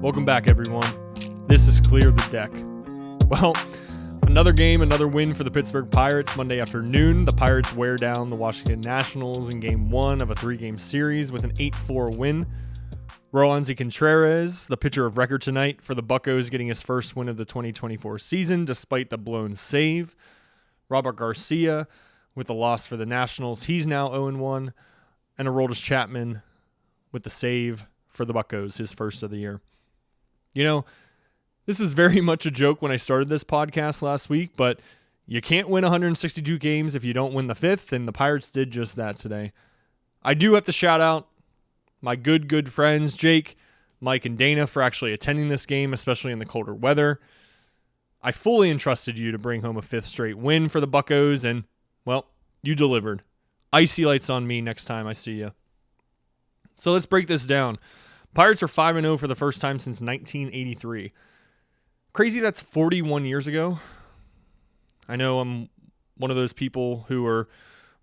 Welcome back, everyone. This is Clear the Deck. Well, another game, another win for the Pittsburgh Pirates. Monday afternoon, the Pirates wear down the Washington Nationals in Game 1 of a 3-game series with an 8-4 win. Roansy Contreras, the pitcher of record tonight for the Buccos, getting his first win of the 2024 season despite the blown save. Robert Garcia with the loss for the Nationals. He's now 0-1. And Aroldis Chapman with the save for the Buccos, his first of the year. You know, this is very much a joke when I started this podcast last week, but you can't win 162 games if you don't win the 5th, and the Pirates did just that today. I do have to shout out my good friends, Jake, Mike, and Dana, for actually attending this game, especially in the colder weather. I fully entrusted you to bring home a 5th straight win for the Buccos, and, well, you delivered. Icy lights on me next time I see you. So let's break this down. Pirates are 5-0 for the first time since 1983. Crazy that's 41 years ago. I know I'm one of those people who were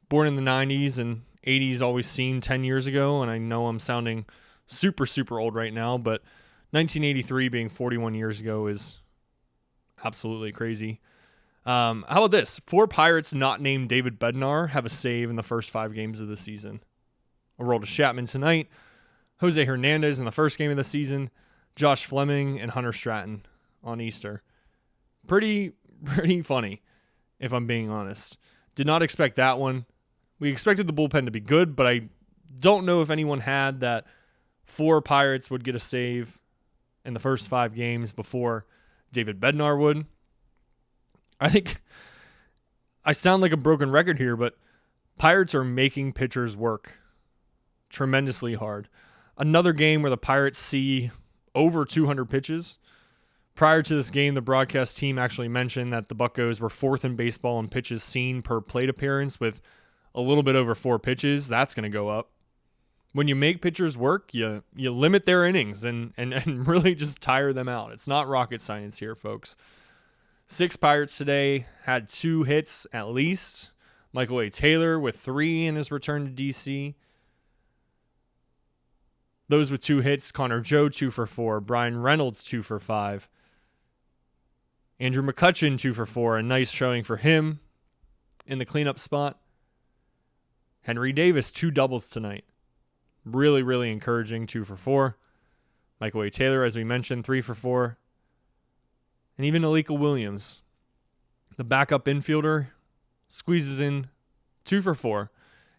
born in the 90s and 80s always seemed 10 years ago, and I know I'm sounding super old right now, but 1983 being 41 years ago is absolutely crazy. How about this? 4 Pirates not named David Bednar have a save in the first 5 games of the season. Aroldis Chapman tonight, Jose Hernandez in the first game of the season, Josh Fleming, and Hunter Stratton on Easter. Pretty funny, if I'm being honest. Did not expect that one. We expected the bullpen to be good, but I don't know if anyone had that 4 Pirates would get a save in the first 5 games before David Bednar would. I think I sound like a broken record here, but Pirates are making pitchers work tremendously hard. Another game where the Pirates see over 200 pitches. Prior to this game, the broadcast team actually mentioned that the Buccos were 4th in baseball in pitches seen per plate appearance with a little bit over 4 pitches. That's going to go up. When you make pitchers work, you limit their innings and really just tire them out. It's not rocket science here, folks. 6 Pirates today had 2 hits at least. Michael A. Taylor with 3 in his return to D.C. Those with 2 hits, Connor Joe 2 for 4, Brian Reynolds 2 for 5, Andrew McCutchen 2 for 4, a nice showing for him in the cleanup spot. Henry Davis 2 doubles tonight. Really encouraging, 2 for 4. Michael A. Taylor, as we mentioned, 3 for 4. And even Alika Williams, the backup infielder, squeezes in 2 for 4.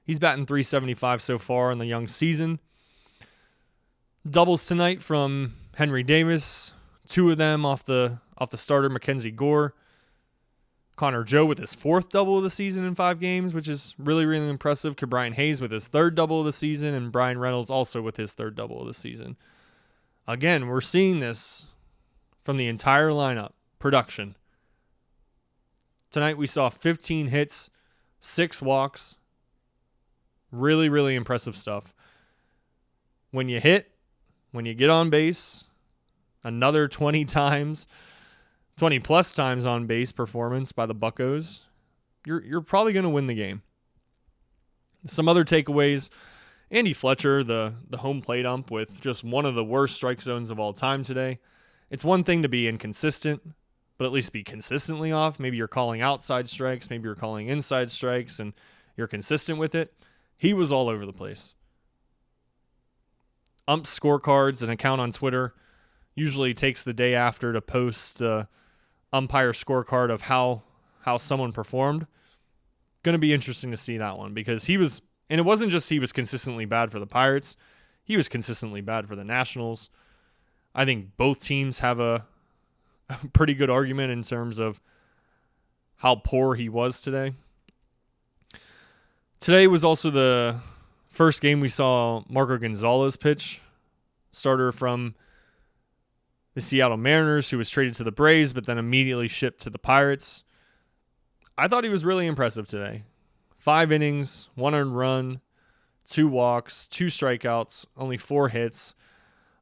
He's batting .375 so far in the young season. Doubles tonight from Henry Davis, 2 of them off the starter Mackenzie Gore. Connor Joe with his 4th double of the season in 5 games, which is really impressive. Ke'Bryan Hayes with his 3rd double of the season, and Brian Reynolds also with his 3rd double of the season. Again, we're seeing this from the entire lineup. Production. Tonight we saw 15 hits, 6 walks. Really impressive stuff. When you hit, when you get on base, another 20 plus times on base performance by the Buccos, you're probably going to win the game. Some other takeaways: Andy Fletcher, the home plate ump, with just one of the worst strike zones of all time today. It's one thing to be inconsistent, but at least be consistently off. Maybe you're calling outside strikes, maybe you're calling inside strikes, and you're consistent with it. He was all over the place. Ump scorecards, an account on Twitter, usually takes the day after to post umpire scorecard of how someone performed. Going to be interesting to see that one, because he was, and it wasn't just he was consistently bad for the Pirates, he was consistently bad for the Nationals. I think both teams have a pretty good argument in terms of how poor he was today. Today was also the first game we saw Marco Gonzalez pitch, starter from the Seattle Mariners, who was traded to the Braves but then immediately shipped to the Pirates. I thought he was really impressive today. 5 innings, 1 earned run, 2 walks, 2 strikeouts, only 4 hits.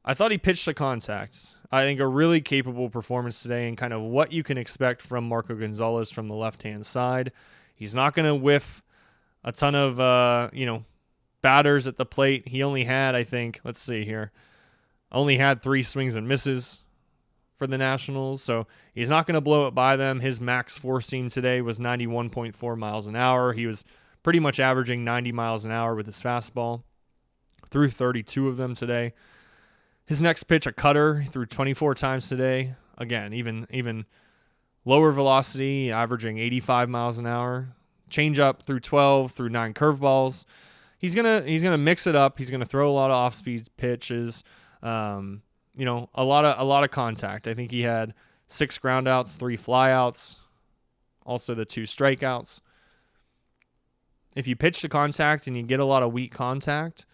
I thought he pitched to contact. I think a really capable performance today, and kind of what you can expect from Marco Gonzalez from the left-hand side. He's not going to whiff a ton of batters at the plate. He only had, I think, let's see here, only had 3 swings and misses for the Nationals, so he's not going to blow it by them. His max four seam today was 91.4 miles an hour. He was pretty much averaging 90 miles an hour with his fastball. Threw 32 of them today. His next pitch, a cutter, he threw 24 times today. Again, even lower velocity, averaging 85 miles an hour. Changeup through 12, through 9 curveballs. He's gonna mix it up. He's gonna throw a lot of off-speed pitches. A lot of contact. I think he had 6 groundouts, 3 flyouts, also the 2 strikeouts. If you pitch to contact and you get a lot of weak contact,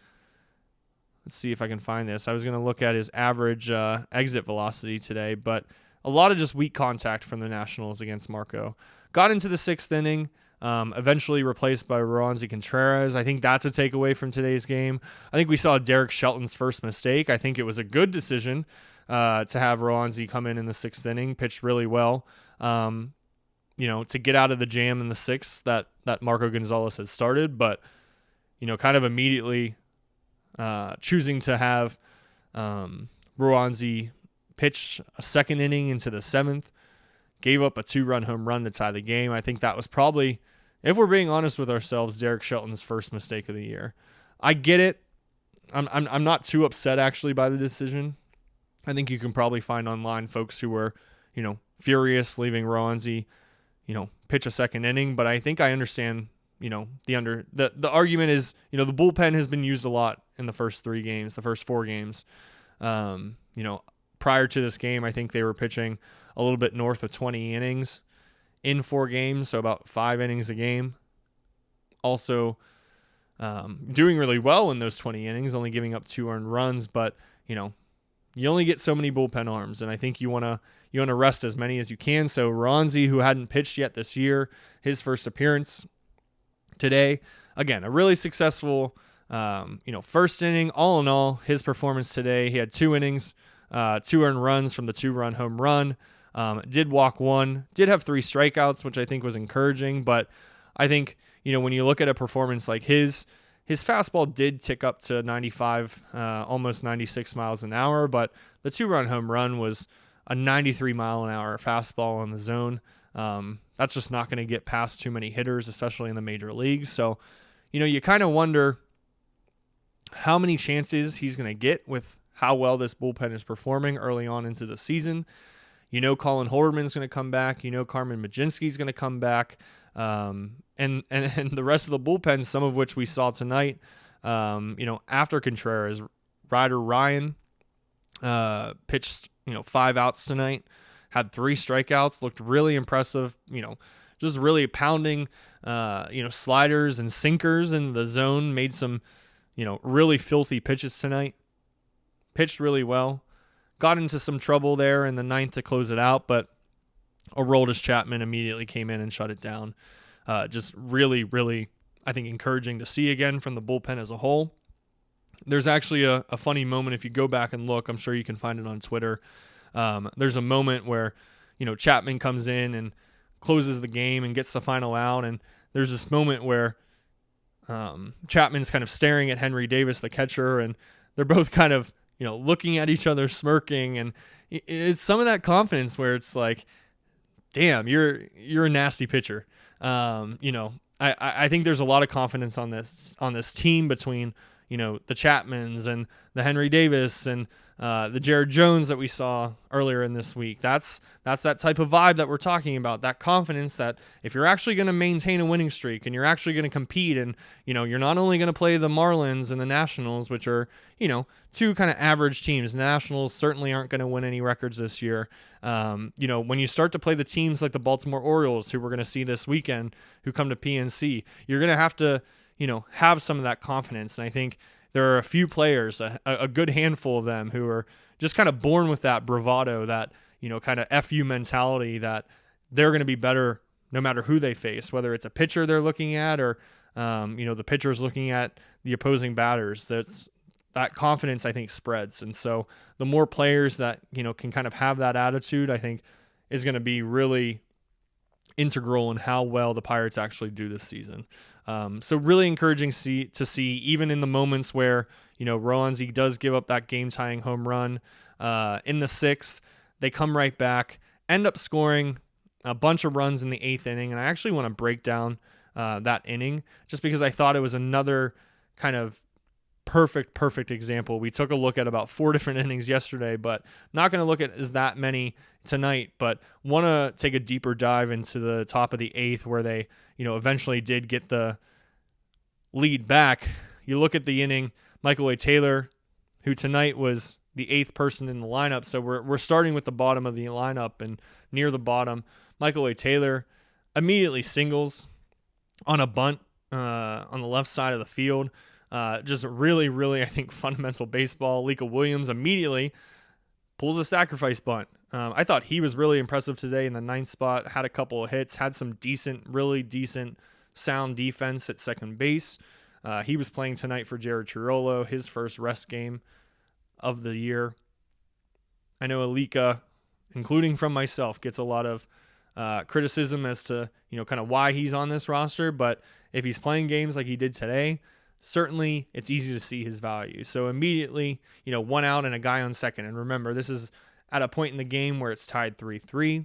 let's see if I can find this. I was going to look at his average exit velocity today, but a lot of just weak contact from the Nationals against Marco. Got into the 6th inning, eventually replaced by Roansy Contreras. I think that's a takeaway from today's game. I think we saw Derek Shelton's first mistake. I think it was a good decision to have Roansy come in the 6th inning, pitched really well. To get out of the jam in the 6th that Marco Gonzalez had started, but, kind of immediately choosing to have Roansy pitch a 2nd inning into the 7th, gave up a 2-run home run to tie the game. I think that was probably, if we're being honest with ourselves, Derek Shelton's first mistake of the year. I get it. I'm not too upset actually by the decision. I think you can probably find online folks who were, furious leaving Roansy, pitch a 2nd inning, but I think I understand, the argument is, the bullpen has been used a lot in the first 4 games. Prior to this game, I think they were pitching a little bit north of 20 innings in 4 games, so about 5 innings a game. Also, doing really well in those 20 innings, only giving up 2 earned runs, but, you only get so many bullpen arms, and I think you want to rest as many as you can. So Roansy, who hadn't pitched yet this year, his first appearance today, again, a really successful, first inning. All in all, his performance today, he had 2 innings, 2 earned runs from the 2-run home run, did walk 1, did have 3 strikeouts, which I think was encouraging, but I think, when you look at a performance like his fastball did tick up to 95, almost 96 miles an hour, but the 2-run home run was a 93-mile-an-hour fastball in the zone. That's just not going to get past too many hitters, especially in the major leagues. So, you kind of wonder how many chances he's going to get with how well this bullpen is performing early on into the season. Colin Holderman's going to come back. Carmen Mlodzinski's going to come back. And the rest of the bullpen, some of which we saw tonight, after Contreras, Ryder Ryan pitched, 5 outs tonight, had 3 strikeouts, looked really impressive, just really pounding, sliders and sinkers in the zone, made some, really filthy pitches tonight, pitched really well, got into some trouble there in the 9th to close it out, but Aroldis Chapman immediately came in and shut it down. Just really, really, I think, encouraging to see again from the bullpen as a whole. There's actually a funny moment if you go back and look. I'm sure you can find it on Twitter. There's a moment where, Chapman comes in and closes the game and gets the final out, and there's this moment where Chapman's kind of staring at Henry Davis, the catcher, and they're both kind of, looking at each other, smirking, and it's some of that confidence where it's like, damn, you're a nasty pitcher. I think there's a lot of confidence on this team between, the Chapmans and the Henry Davis and the Jared Jones that we saw earlier in this week. That's that type of vibe that we're talking about, that confidence that if you're actually going to maintain a winning streak and you're actually going to compete and, you're not only going to play the Marlins and the Nationals, which are, 2 kind of average teams. Nationals certainly aren't going to win any records this year. When you start to play the teams like the Baltimore Orioles, who we're going to see this weekend, who come to PNC, you're going to have to, have some of that confidence. And I think there are a few players, a good handful of them, who are just kind of born with that bravado, that, kind of FU mentality, that they're going to be better no matter who they face, whether it's a pitcher they're looking at or, the pitcher's looking at the opposing batters. That confidence, I think, spreads. And so the more players that, can kind of have that attitude, I think is going to be really, integral in how well the Pirates actually do this season. So really encouraging to see, even in the moments where, Roansy does give up that game-tying home run in the 6th, they come right back, end up scoring a bunch of runs in the 8th inning, and I actually want to break down that inning just because I thought it was another kind of perfect example. We took a look at about 4 different innings yesterday, but not going to look at as that many tonight, but want to take a deeper dive into the top of the 8th where they, eventually did get the lead back. You look at the inning, Michael A. Taylor, who tonight was the 8th person in the lineup, so we're starting with the bottom of the lineup, and near the bottom, Michael A. Taylor immediately singles on a bunt on the left side of the field. Just really, I think, fundamental baseball. Lika Williams immediately pulls a sacrifice bunt. I thought he was really impressive today in the 9th spot, had a couple of hits, had some really decent sound defense at second base. He was playing tonight for Jared Chirolo, his first rest game of the year. I know Alika, including from myself, gets a lot of criticism as to, kind of why he's on this roster, but if he's playing games like he did today, certainly it's easy to see his value. So immediately, 1 out and a guy on second. And remember, this is at a point in the game where it's tied 3-3.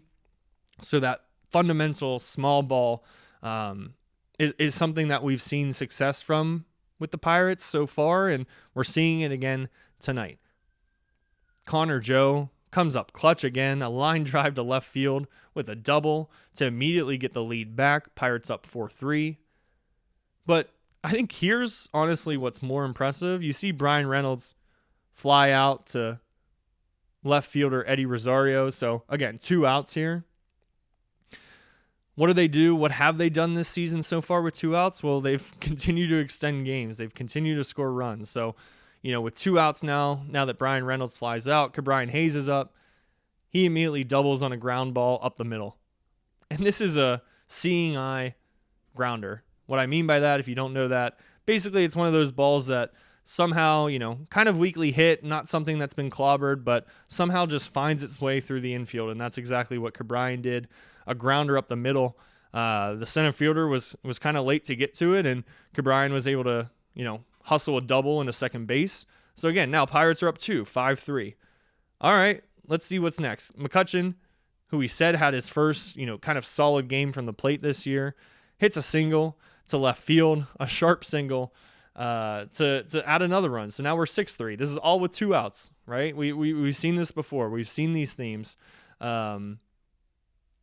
So that fundamental small ball is something that we've seen success from with the Pirates so far, and we're seeing it again tonight. Connor Joe comes up clutch again, a line drive to left field with a double to immediately get the lead back. Pirates up 4-3. But I think here's honestly what's more impressive. You see Brian Reynolds fly out to left fielder Eddie Rosario. So again, 2 outs here. What do they do? What have they done this season so far with 2 outs? Well, they've continued to extend games. They've continued to score runs. So, with 2 outs now that Brian Reynolds flies out, Ke'Bryan Hayes is up. He immediately doubles on a ground ball up the middle. And this is a seeing eye grounder. What I mean by that, if you don't know that, basically it's one of those balls that somehow, kind of weakly hit, not something that's been clobbered, but somehow just finds its way through the infield. And that's exactly what Ke'Bryan did. A grounder up the middle. The center fielder was kind of late to get to it, and Ke'Bryan was able to, hustle a double into second base. So again, now Pirates are up 2, 5-3. All right, let's see what's next. McCutchen, who we said had his first, kind of solid game from the plate this year, hits a single to left field, a sharp single to add another run. So now we're 6-3. This is all with 2 outs, right? We've seen this before. We've seen these themes. And,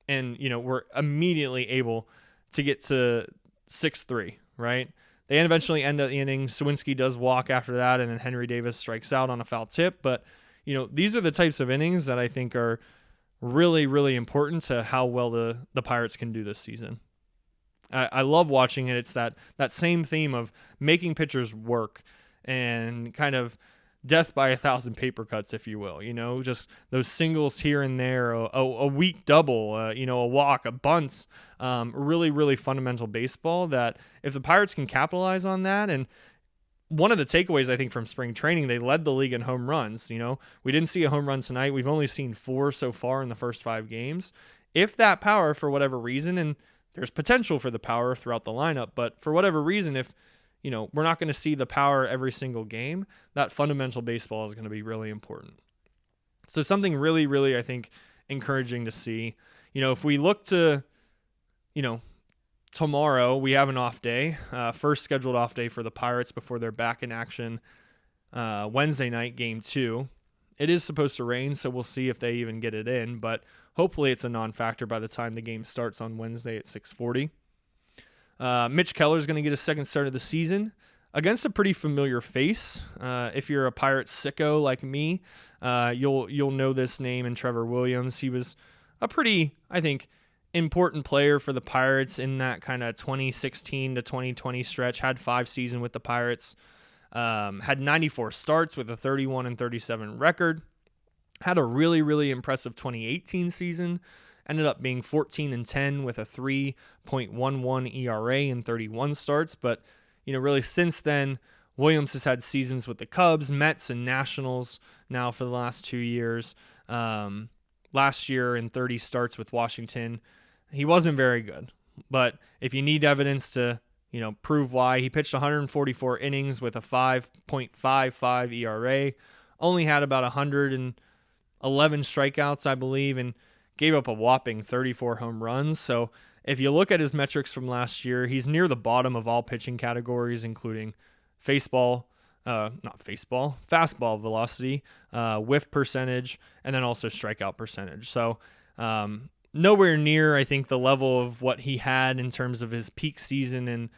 we're immediately able to get to 6-3, right? They eventually end the inning. Sawinski does walk after that, and then Henry Davis strikes out on a foul tip. But, these are the types of innings that I think are really, really important to how well the Pirates can do this season. I love watching it. It's that same theme of making pitchers work and kind of death by 1,000 paper cuts, if you will. Just those singles here and there, a weak double, a walk, a bunt, really, really fundamental baseball that if the Pirates can capitalize on that. And one of the takeaways, I think, from spring training, they led the league in home runs. We didn't see a home run tonight. We've only seen 4 so far in the first 5 games. If that power, for whatever reason, and there's potential for the power throughout the lineup, but for whatever reason, if we're not going to see the power every single game, that fundamental baseball is going to be really important. So something really, really, I think, encouraging to see. If we look to, tomorrow, we have an off day, first scheduled off day for the Pirates before they're back in action Wednesday night, game 2. It is supposed to rain, so we'll see if they even get it in, but hopefully it's a non-factor by the time the game starts on Wednesday at 6:40. Mitch Keller is going to get his second start of the season against a pretty familiar face. If you're a Pirates sicko like me, you'll know this name in Trevor Williams. He was a pretty, I think, important player for the Pirates in that kind of 2016 to 2020 stretch. Had 5 seasons with the Pirates. Had 94 starts with a 31-37 record. Had a really, really impressive 2018 season. Ended up being 14-10 with a 3.11 ERA in 31 starts. But, really since then, Williams has had seasons with the Cubs, Mets, and Nationals now for the last 2 years. Last year in 30 starts with Washington, he wasn't very good. But if you need evidence to, prove why, he pitched 144 innings with a 5.55 ERA, only had about 111 strikeouts, I believe, and gave up a whopping 34 home runs. So if you look at his metrics from last year, he's near the bottom of all pitching categories, including fastball velocity, whiff percentage, and then also strikeout percentage. So nowhere near, I think, the level of what he had in terms of his peak season in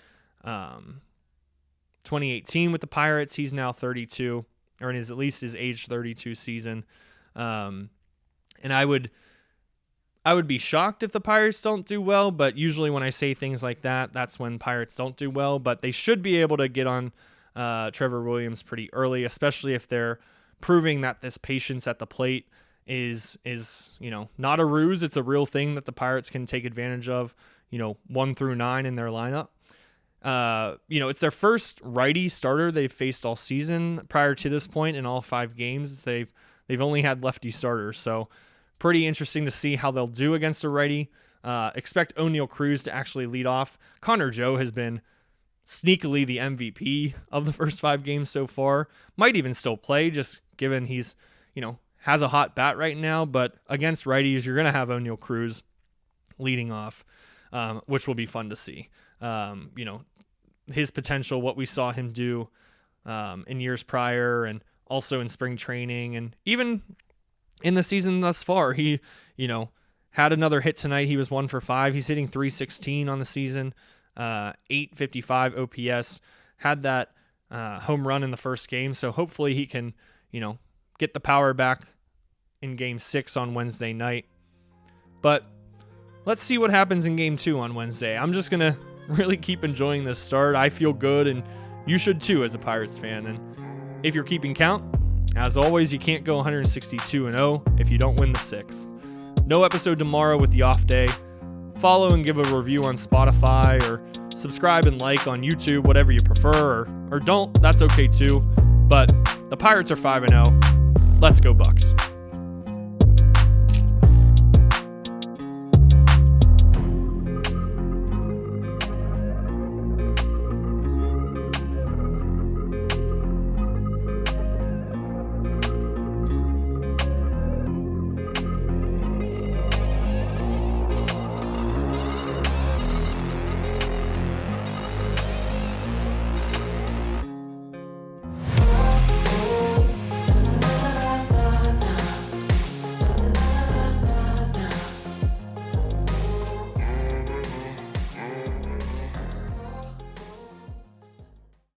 2018 with the Pirates. He's now 32, or in at least his age 32 season. And I would be shocked if the Pirates don't do well, but usually when I say things like that, that's when Pirates don't do well. But they should be able to get on Trevor Williams pretty early, especially if they're proving that this patience at the plate is not a ruse. It's a real thing that the Pirates can take advantage of, 1 through 9 in their lineup. It's their first righty starter they've faced all season. Prior to this point, in all 5 games, they've only had lefty starters. So pretty interesting to see how they'll do against a righty. Expect Oneil Cruz to actually lead off. Connor Joe has been sneakily the MVP of the first 5 games so far. Might even still play, just given he's, has a hot bat right now. But against righties, you're going to have Oneil Cruz leading off, which will be fun to see. His potential, what we saw him do in years prior, and also in spring training, and even in the season thus far. He, had another hit tonight. He was 1 for 5. He's hitting .316 on the season, 855 OPS. Had that home run in the first game, so hopefully he can, get the power back in Game 6 on Wednesday night. But let's see what happens in Game 2 on Wednesday. I'm just going to really keep enjoying this start. I feel good, and you should too as a Pirates fan. And if you're keeping count, as always, you can't go 162-0 if you don't win the 6th. No episode tomorrow with the off day. Follow and give a review on Spotify, or subscribe and like on YouTube, whatever you prefer, or don't. That's okay too. But the Pirates are 5-0. Let's go Bucks.